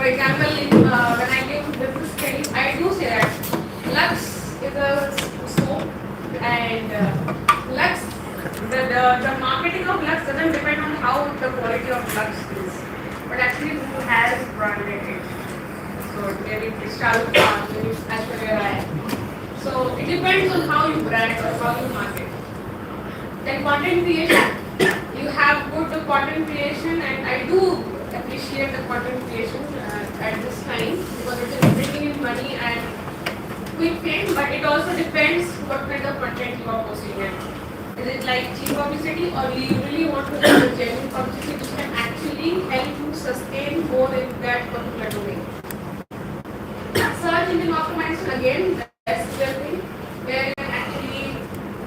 For example, when I give business training, I do say that Lux is a soap, and Lux, the marketing of Lux doesn't depend on how the quality of Lux is, but actually who has branded it. So maybe it's Shah Rukh Khan, maybe it's Aishwarya Rai. So it depends on how you brand or how you market. Then content creation, you have good content creation, and I do appreciate the content creation at this time because it is bringing in money and quick fame, but it also depends what kind of content you are posting in. Is it like cheap publicity, or do you really want to have a genuine publicity which can actually help you sustain more in that particular domain? Search engine optimization, again, that's the thing where you can actually,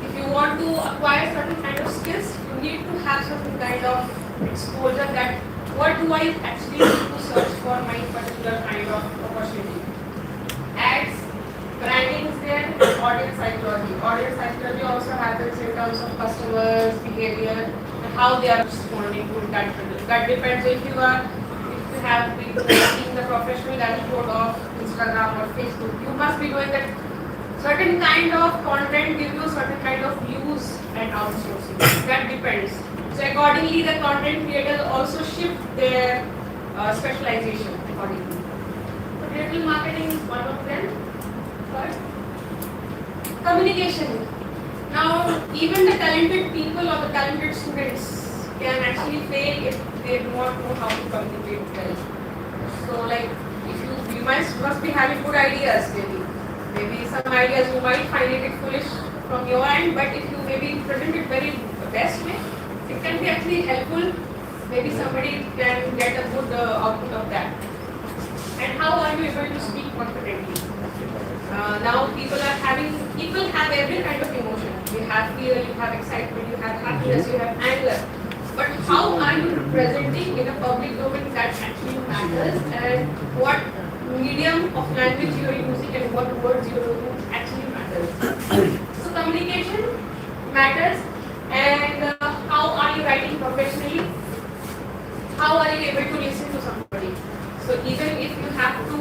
if you want to acquire certain kind of skills, you need to have certain kind of exposure that what do I actually need to search for my particular kind of opportunity. Ads, branding is there, audience psychology. Audience psychology also happens in terms of customers' behavior and how they are responding to that. That depends if you have been seeing the professional dashboard of Instagram or Facebook, you must be doing that certain kind of content give you certain kind of views and outsourcing. That depends. So accordingly, the content creators also shift their specialization accordingly. So digital marketing is one of them. Third, communication. Now, even the talented people or the talented students can actually fail if they do not know how to communicate well. So, like, if you must be having good ideas, maybe some ideas you might find it foolish from your end, but if you maybe present it very best way, it can be actually helpful. Maybe somebody can get a good output of that. And how are you able to speak confidently? Now people have every kind of emotion. You have fear, you have excitement, you have happiness, you have anger. But how are you presenting in a public domain, that actually matters, and what medium of language you are using and what words you are using actually matters. So communication matters, and how are you writing professionally? How are you able to listen to somebody? So even if you have to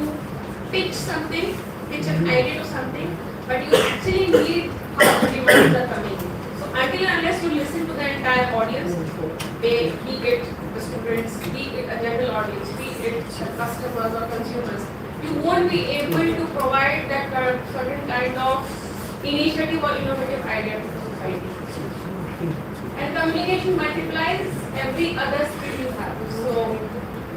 pitch something, pitch an idea to something, but you actually need how the demands are coming. So until and unless you listen to the entire audience, be it the students, be it a general audience, be it customers or consumers, you won't be able to provide that certain kind of initiative or innovative idea to the society. And communication multiplies every other skill you have. So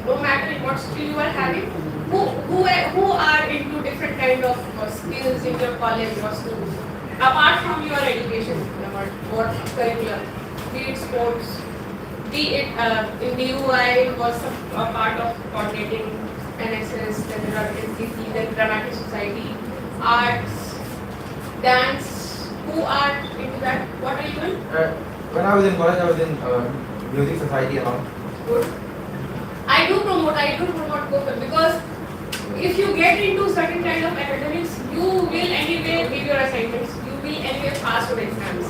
no matter what skill you are having, who are into different kind of skills in your college or school, apart from your education or curriculum, be it sports, be it in the UI was a part of coordinating NSS, then NCC, then Dramatic Society, arts, dance. Who are into that? What are you doing? When I was in college, I was in music society and all. Good. I do promote GoFil because if you get into certain kind of academics, you will anyway give your assignments, you will anyway pass your exams.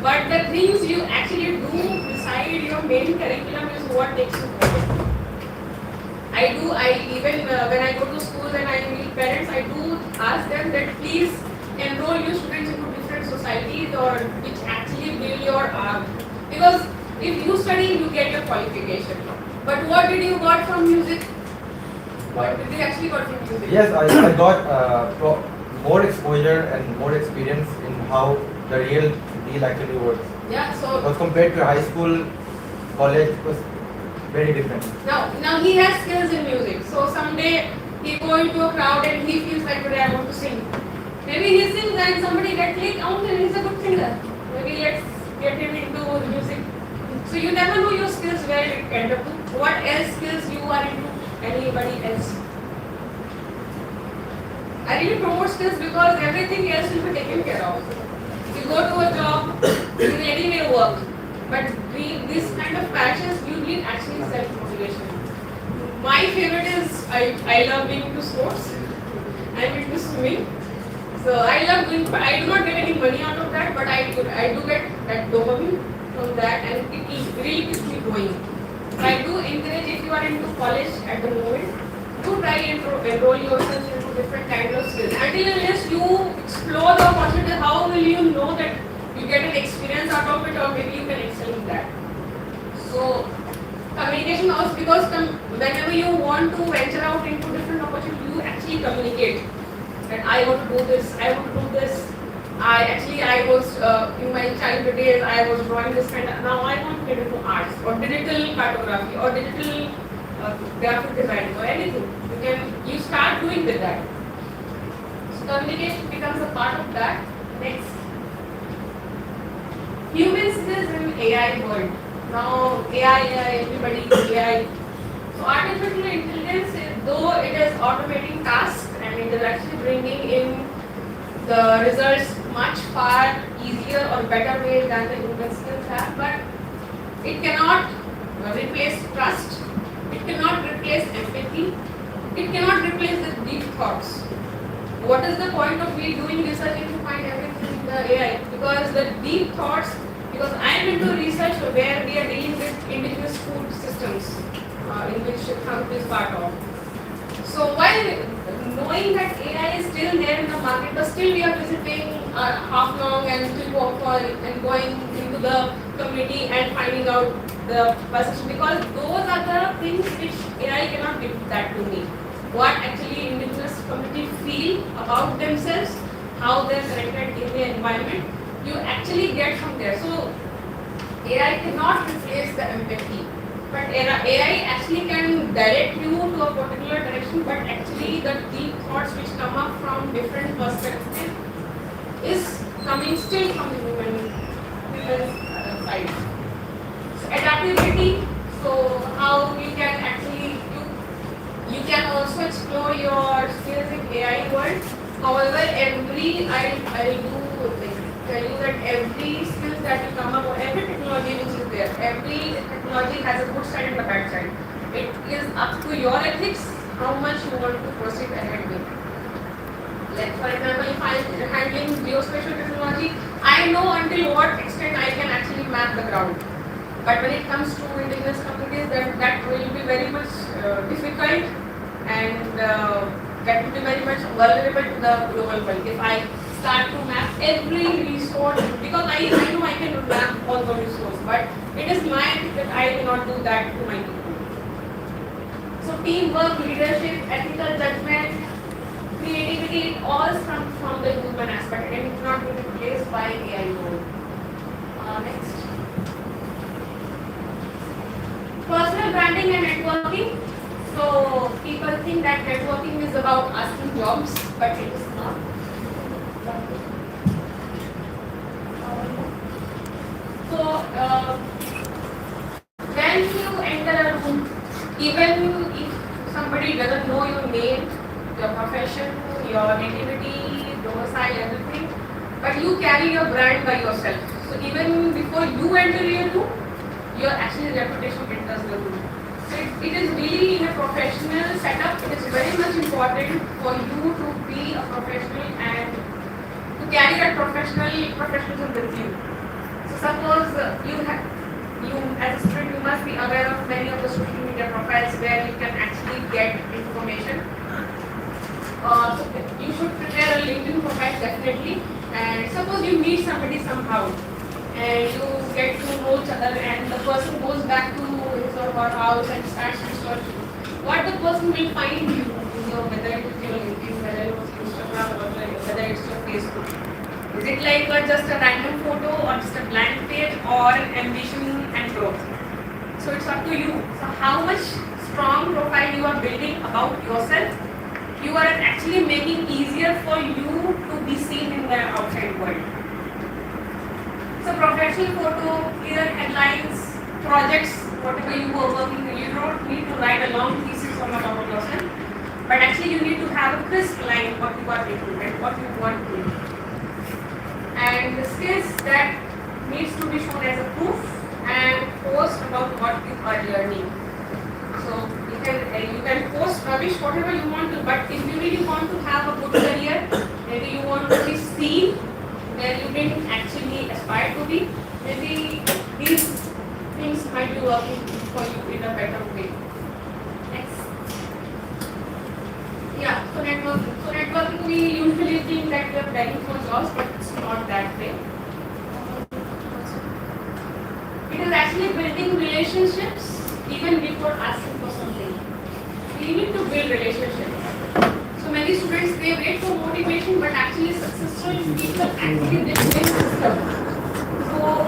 But the things you actually do beside your main curriculum is what takes you forward. Even when I go to school and I meet parents, I do ask them that please enroll your students into different societies or which actually build your because if you study, you get your qualification. But what did you got from music? What did you actually got from music? Yes, I got more exposure and more experience in how the real deal actually works. Yeah, so because compared to high school, college, it was very different. Now he has skills in music. So someday he go into a crowd and he feels like today I want to sing. Maybe he sings and somebody gets click, oh, then he's a good singer. Maybe let's get him into music. So you never know your skills where it end up to. What else skills you are into anybody else? I really promote skills because everything else will be taken care of. You go to a job, you will anyway work. But these kind of passions, you need actually self-motivation. My favorite is, I love being into sports. I'm into swimming. So I love doing, I do not get any money out of that, but I do get that dopamine from that, and it really keeps me going. So I do encourage, if you are into college at the moment, you try and enroll yourself into different kinds of skills. Until unless you explore the opportunity, how will you know that you get an experience out of it, or maybe you can excel in that? So communication also, because whenever you want to venture out into different opportunities, you actually communicate that I want to do this, I want to do this. I was in my childhood days, I was drawing this kind of, now I want to get into arts or digital cartography or digital graphic design or anything. You start doing with that. So communication becomes a part of that. Next, human skills in AI world. Now AI, everybody is AI. So artificial intelligence, though it is automating tasks and it is actually bringing in the results much far easier or better way than the human skills have, but it cannot replace trust, it cannot replace empathy, it cannot replace the deep thoughts. What is the point of me doing research to find everything in the AI? Because the deep thoughts, because I am into research where we are dealing with indigenous food systems in which Trump is part of. So while knowing that AI is still there in the market, but still we are visiting half long and still and going into the community and finding out the position, because those are the things which AI cannot give that to me. What actually indigenous community feel about themselves, how they are connected in the environment, you actually get from there. So AI cannot replace the empathy. But AI actually can direct you to a particular direction, but actually the deep thoughts which come up from different perspectives is still from the human side. So adaptability, so how you can actually, you can also explore your skills in AI world. However, tell you that every skill that you come up with, every technology which is there, every technology has a good side and a bad side. It is up to your ethics how much you want to proceed ahead with. Like for example, if I am handling geospatial technology, I know until what extent I can actually map the ground. But when it comes to indigenous communities, that will be very much difficult, and that will be very much vulnerable to the global world. If I start to map every resource, because I know I can map all the resources, but it is my ethic that I cannot do that to my people. So teamwork, leadership, ethical judgment, creativity, it all comes from the human aspect and it cannot be replaced by AI mode. Next. Personal branding and networking. So people think that networking is about asking jobs, but it is not. So when you enter a room, even if somebody doesn't know your name, your profession, your nativity, domicile, everything, but you carry your brand by yourself. So even before you enter your room, your actual reputation enters the room. So it is really in a professional setup, it is very much important for you to be a professional and to carry that professionalism with you. So suppose you as a student, you must be aware of many of the social media profiles where you can actually get information. So you should prepare a LinkedIn profile definitely. And suppose you meet somebody somehow and you get to know each other and the person goes back to his or her house and starts research. What the person will find you, whether it is your LinkedIn, whether it was Instagram, or whether it's your Facebook. Is it like just a random photo or just a blank page or an ambition and growth? So it's up to you. So how much strong profile you are building about yourself, you are actually making easier for you to be seen in the outside world. So professional photo, clear headlines, projects, whatever you were working, you don't need to write a long thesis on about yourself, but actually you need to have a crisp line what you are doing and what you want to do. And the skills that needs to be shown as a proof and post about what you are learning. So you can post rubbish whatever you want to, but if you really want to have a good career, maybe you want to be seen where you didn't actually aspire to be, maybe these things might be working for you in a better way. Next. Yeah, so networking. So networking, we usually think that we are begging for jobs, but it's not that way. It is actually building relationships even before asking for something. We need to build relationships. So many students, they wait for motivation, but actually successful people actually they build system. So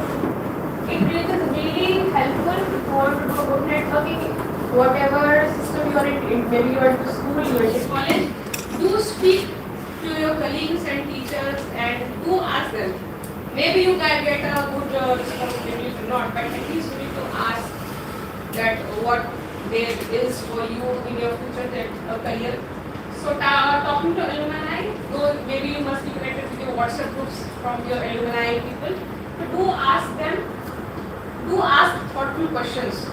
it is really helpful for good networking. Whatever system you are in, maybe you are in school, you are in college, do speak to your colleagues and teachers and do ask them. Maybe you can get a good response, maybe you cannot, but at least you need to ask that what there is for you in your future career. So talking to alumni, though maybe you must be connected with your WhatsApp groups from your alumni people, but do ask thoughtful questions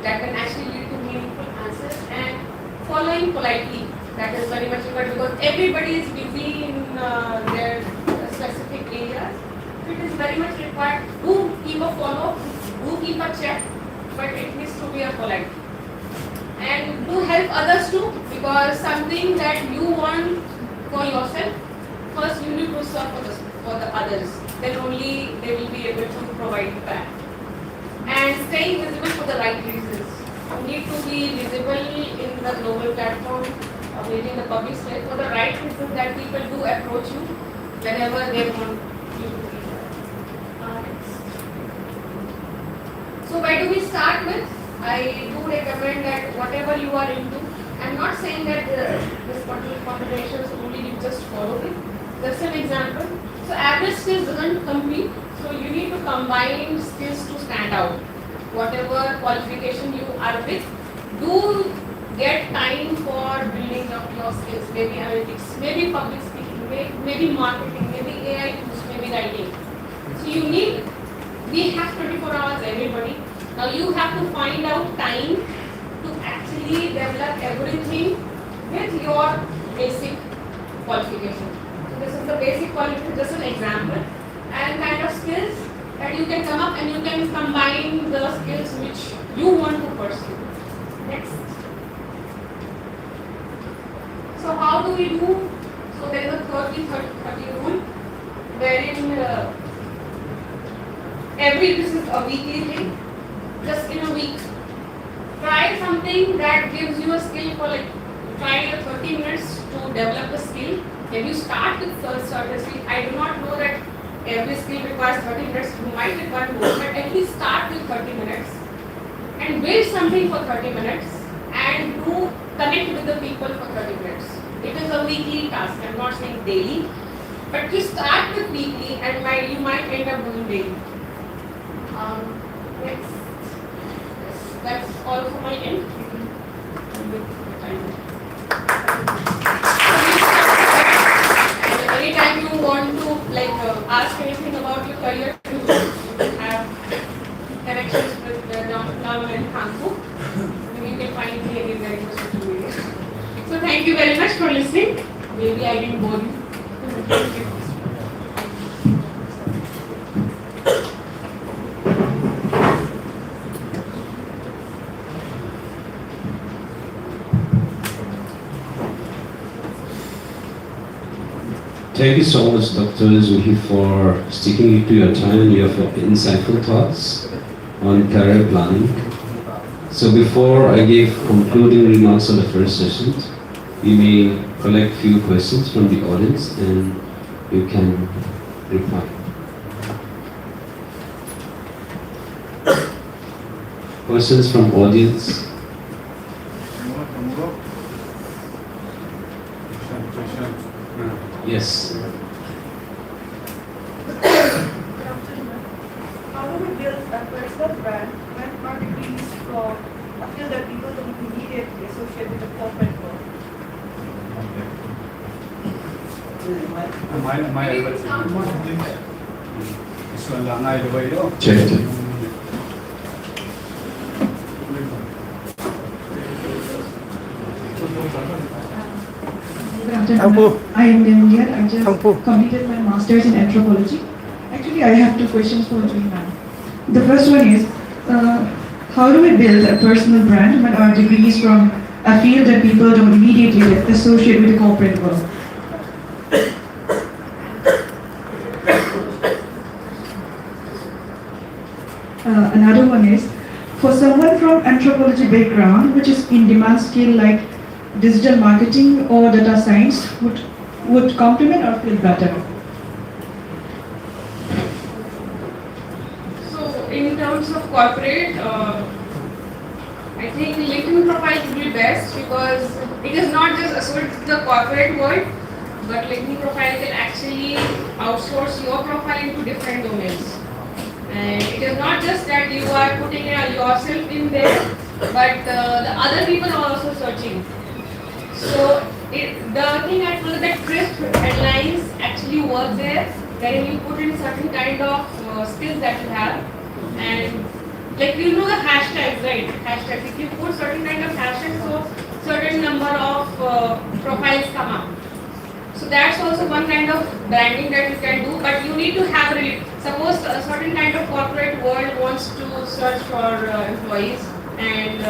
that can actually lead to meaningful answers, and following politely. That is very much important because everybody is busy in their specific areas. It is very much required. Do keep a follow, do keep a check, but it needs to be a polite. And do help others too, because something that you want for yourself, first you need to serve for the others. Then only they will be able to provide back. And staying visible for the right reasons. You need to be visible in the global platform, maybe in the public space for the right reasons that people do approach you whenever they want you to be there. So where do we start with? I do recommend that whatever you are into, I'm not saying that this particular combinations only you just follow it. Just an example. So average skills doesn't compete. So you need to combine skills to stand out. Whatever qualification you are with, do get time for building up your skills. Maybe analytics, maybe public speaking, maybe marketing, maybe AI tools, maybe writing. So we have 24 hours everybody. Now you have to find out time to actually develop everything with your basic qualification. So this is the basic qualification, just an example. And kind of skills that you can come up and you can combine the skills which you want to pursue. Next. So how do we do? So there is a 30-30 rule wherein this is a weekly thing. Just in a week, try something that gives you a skill for try 30 minutes to develop the skill. When you start with certain skill, I do not know that every skill requires 30 minutes, you might require more, but at least start with 30 minutes and build something for 30 minutes and do connect with the people for 30 minutes. It is a weekly task, I'm not saying daily, but just start with weekly and you might end up doing daily. Next. That's all for my end. Anytime you want to ask anything about your career, you have connections with Naval and Hanku. You can find me anywhere in the social media. So thank you very much for listening. Maybe I didn't bore you. Thank you. Thank you so much, Dr. Zuhi, for sticking to your time and your insightful thoughts on career planning. So before I give concluding remarks on the first session, we may collect few questions from the audience and you can reply. Questions from audience? Yes. How do we build a personal brand when our degrees from a field that people don't immediately associate with the corporate world? Am I able to? This one lang ay luway do. Check. I am India. I just completed my master's in anthropology. Actually, I have two questions for you, ma'am. The first one is, how do we build a personal brand when our degrees from a field that people don't immediately associate with the corporate world. Another one is, for someone from anthropology background, which is in demand skill like digital marketing or data science, would complement or feel better? So in terms of corporate, I think LinkedIn profile would be best because it is not just associated with the corporate world, but LinkedIn profile can actually outsource your profile into different domains. And it is not just that you are putting yourself in there, but the other people are also searching. So the thing I told that crisp headlines actually work there, wherein you put in certain kind of skills that you have, and like you know the hashtags, right? Hashtags. If you put certain kind of hashtags, so certain number of profiles come up. So that's also one kind of branding that you can do, but you need to have suppose a certain kind of corporate world wants to search for employees, and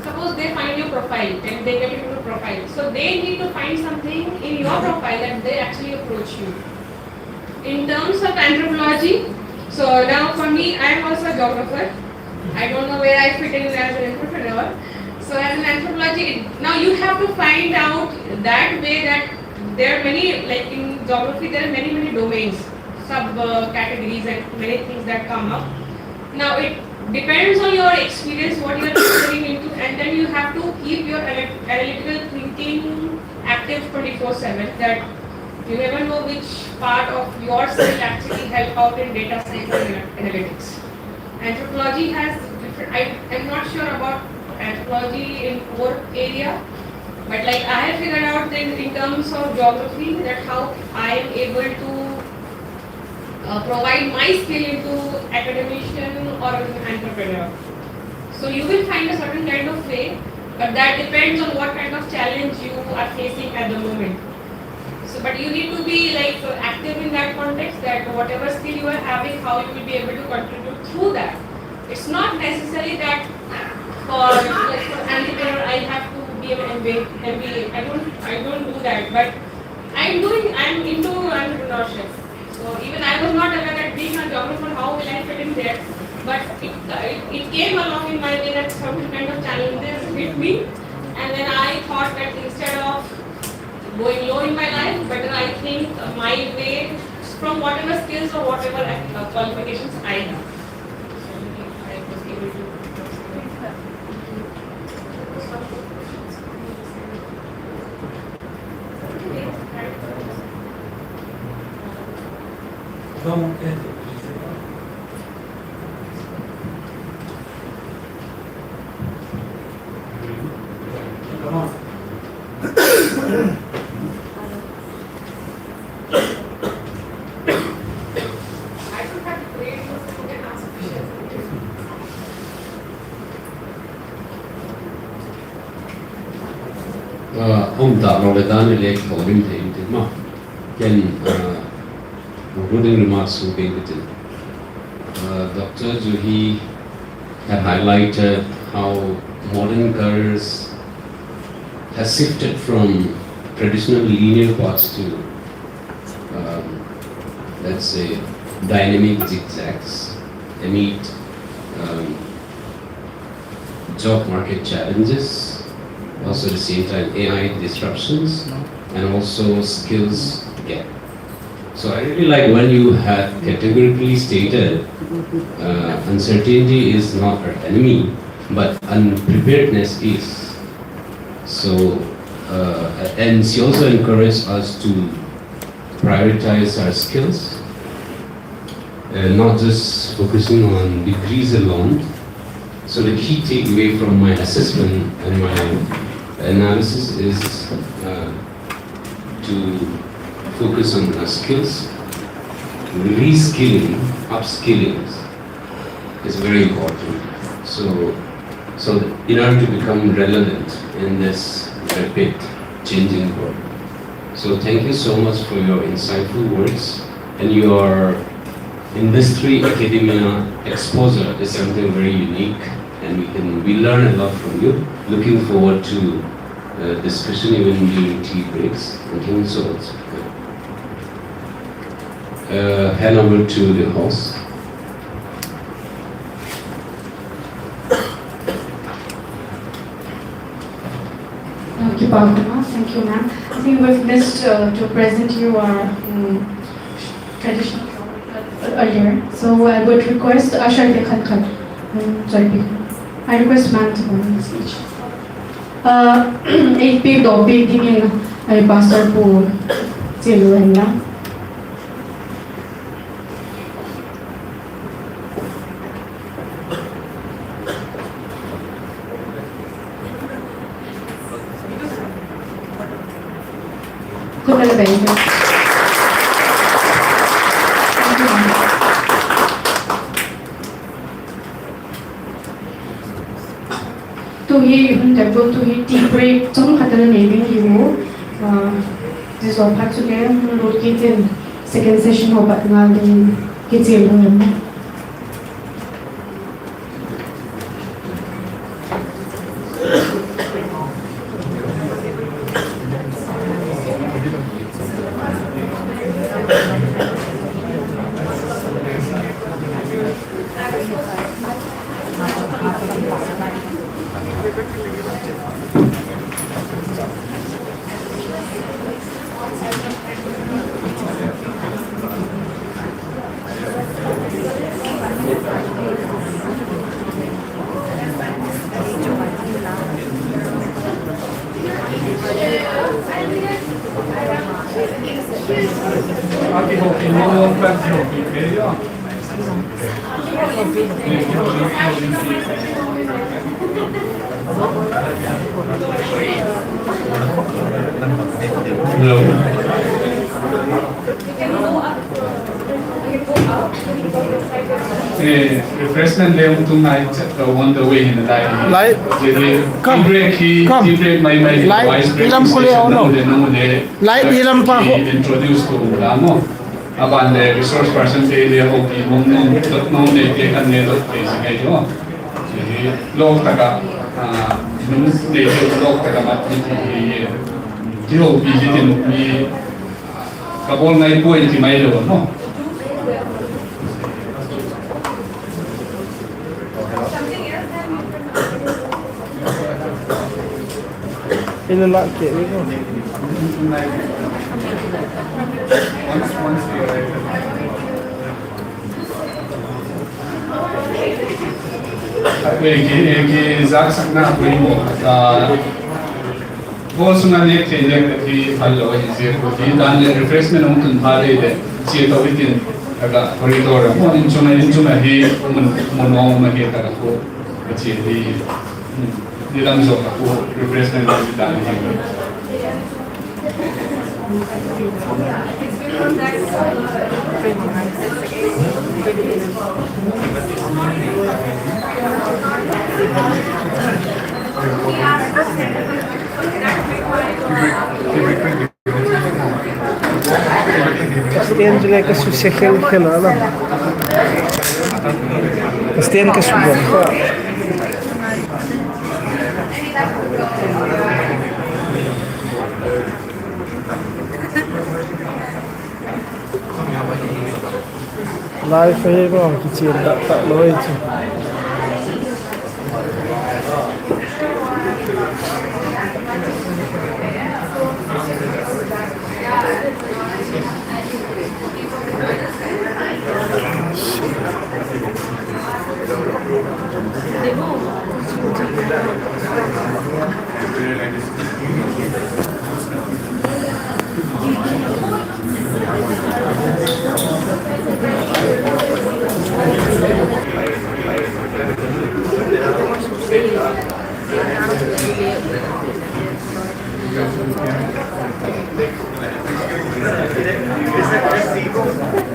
suppose they find your profile and they get into your profile. So they need to find something in your profile that they actually approach you. In terms of anthropology, so now for me, I am also a geographer. I don't know where I fit in as an entrepreneur. So as an anthropology, now you have to find out that way that there are many, like in geography, there are many domains, sub-categories and many things that come up. Now it depends on your experience, what you are getting into, and then you have to keep your analytical thinking active 24/7, that you never know which part of yourself actually help out in data science and analytics. Anthropology has different, I'm not sure about anthropology in core area, but like I have figured out that in terms of geography, that how I am able to provide my skill into academician or an entrepreneur. So you will find a certain kind of way, but that depends on what kind of challenge you are facing at the moment. So, but you need to be like active in that context, that whatever skill you are having, how you will be able to contribute through that. It's not necessary that for entrepreneur I have to be an MBA. I don't do that, but I'm into entrepreneurship. So even I was not aware that being a geographer, how will I fit in there? But it came along in my way that certain kind of challenges hit me, and then I thought that instead of going low in my life, better I think my way from whatever skills or whatever qualifications I have. I was able to. Come on. I don't have to create you can ask questions. Ông ta nói là người lệ khẩu bình thường thì mà cái concluding remarks will be written. Dr. Juhi had highlighted how modern careers has shifted from traditional linear paths to let's say dynamic zigzags amid job market challenges, also at the same time AI disruptions, and also skills gap. So I really like when you had categorically stated uncertainty is not our enemy, but unpreparedness is. So and she also encouraged us to prioritize our skills, not just focusing on degrees alone. So the key takeaway from my assessment and my analysis is to focus on our skills. Reskilling, upskilling is very important. So in order to become relevant in this rapid changing world. So thank you so much for your insightful words, and your industry academia exposure is something very unique and we learn a lot from you. Looking forward to discussion even during tea breaks. Thank you so much. Hand over to the host. Thank you, Bhavana. Thank you, ma'am. I think we've missed to present you our traditional earlier. So I would request Ashar Bekhan. Sorry, I request ma'am to go on the stage. 8 ปีต่อปีที่นี่ไอ้บาสเตอร์ปูเจริญนะ คุณอะไรแบบนี้tuhi hundago tuhi tea break trong khatara nevin hiwo this all part together road kitchen second session ho bat ngal din kitchen ho yam Hello. Refreshment level tonight on the way in the dining. Light. Come. Come. Light. Ilam ko liya ono. Light ilam pa ako. Introduce to Ulamo. Aban the resource person ke liya ko ki mong nung ne ke kan ne dot place ngayon. Jadi log taga nung ne log taga mat ni Tiro bijitin ni kabol ngai po inti mai lo no. Ilalaki ito. Once you arrive. Ki zak sakna ko mo. Bol sunga ne khele ki fallo inse ko ki dan refreshment on tun thare de chi to within aga corridor mo in chuna hi mon ma ke ta ko chi di nilang zo ko refreshment on dan hi Pastihan Zillai ka susekel ka na lang. Pastihan ka subok ka. Live pa yun ko, kicil tak loy itu. Thank you.